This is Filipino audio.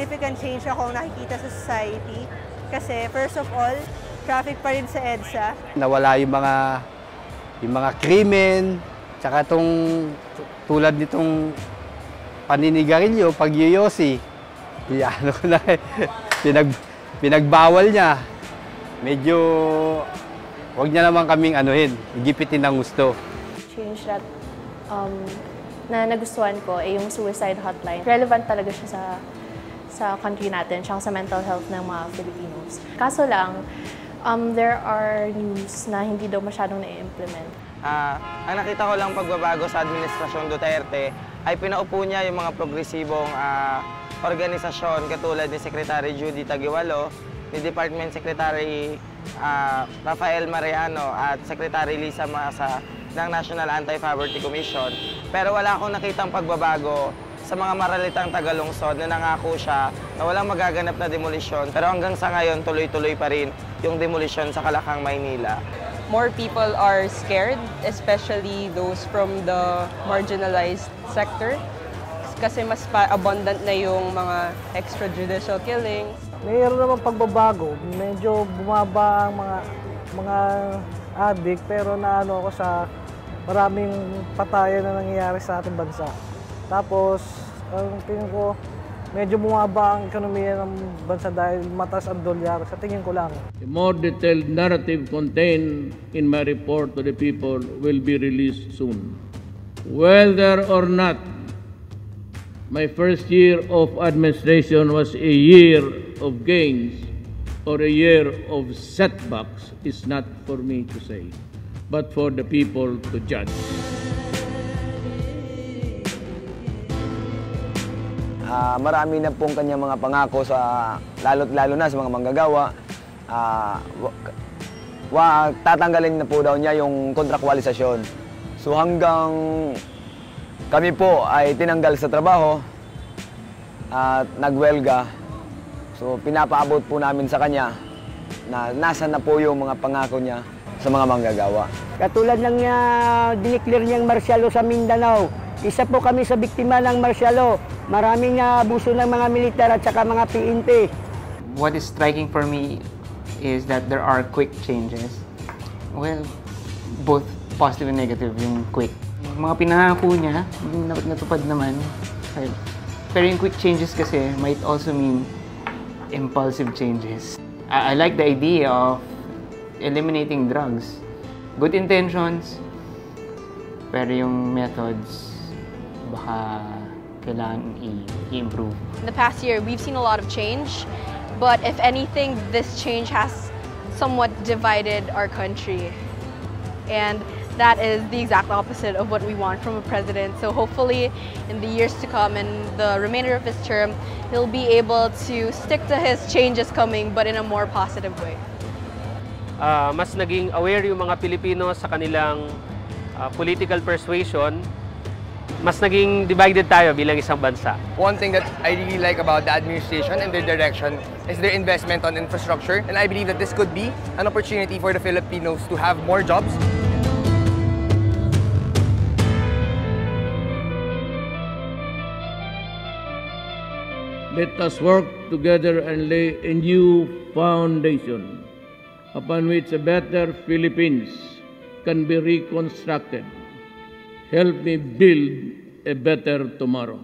significant change akong nakikita sa society. Kasi first of all, traffic pa rin sa EDSA. Nawala yung mga krimen, tsaka tulad nitong paninigarilyo, pagyoyosi. Ano ko na pinagbawal niya. Medyo wag niya naman kaming gipitin ng gusto. Change that na nagustuhan ko ay yung suicide hotline. Relevant talaga siya sa country natin, tsaka sa mental health ng mga Filipinos. Kaso lang, there are news na hindi daw masyadong na-implement. Ang nakita ko lang pagbabago sa Administrasyon Duterte ay pinaupo niya yung mga progresibong organisasyon katulad ni Secretary Judy Taguiwalo, ni Department Secretary Rafael Mariano at Secretary Lisa Masa ng National Anti-Poverty Commission. Pero wala akong nakitang pagbabago sa mga maralitang tagalungsod na nangako siya na walang magaganap na demolisyon. Pero hanggang sa ngayon, tuloy-tuloy pa rin yung demolisyon sa Kalakang, Maynila. More people are scared, especially those from the marginalized sector. Kasi mas abundant na yung mga extrajudicial killings. Mayroon naman pagbabago. Medyo bumaba ang mga addict, pero naano ako sa maraming patayan na nangyayari sa ating bansa. Tapos, ang tingin ko, medyo bumaba ang ekonomiya ng bansa dahil mataas ang dolyar. Sa tingin ko lang. A more detailed narrative contained in my report to the people will be released soon. Whether or not my first year of administration was a year of gains or a year of setbacks is not for me to say, but for the people to judge. Marami na pong kanyang mga pangako lalo na sa mga manggagawa. Tatanggalin na po daw niya yung kontraktualisasyon. So hanggang kami po ay tinanggal sa trabaho at nagwelga. So pinapaabot po namin sa kanya na nasa na po yung mga pangako niya sa mga manggagawa. Katulad ng dineclare niyang martial law sa Mindanao, isa po kami sa biktima ng martial law. Maraming abuso ng mga militar at saka mga PNP. What is striking for me is that there are quick changes. Well, both positive and negative, yung quick. Yung mga pinangako niya, hindi natupad naman. Pero yung quick changes kasi might also mean impulsive changes. I like the idea of eliminating drugs. Good intentions, pero yung methods, baka kailangan i-improve. In the past year, we've seen a lot of change, but if anything, this change has somewhat divided our country. And that is the exact opposite of what we want from a president. So hopefully, in the years to come and the remainder of his term, he'll be able to stick to his changes coming, but in a more positive way. Mas naging aware yung mga Pilipino sa kanilang political persuasion. Mas naging divided tayo bilang isang bansa. One thing that I really like about the administration and their direction is their investment on infrastructure. And I believe that this could be an opportunity for the Filipinos to have more jobs. Let us work together and lay a new foundation upon which a better Philippines can be reconstructed. Help me build a better tomorrow.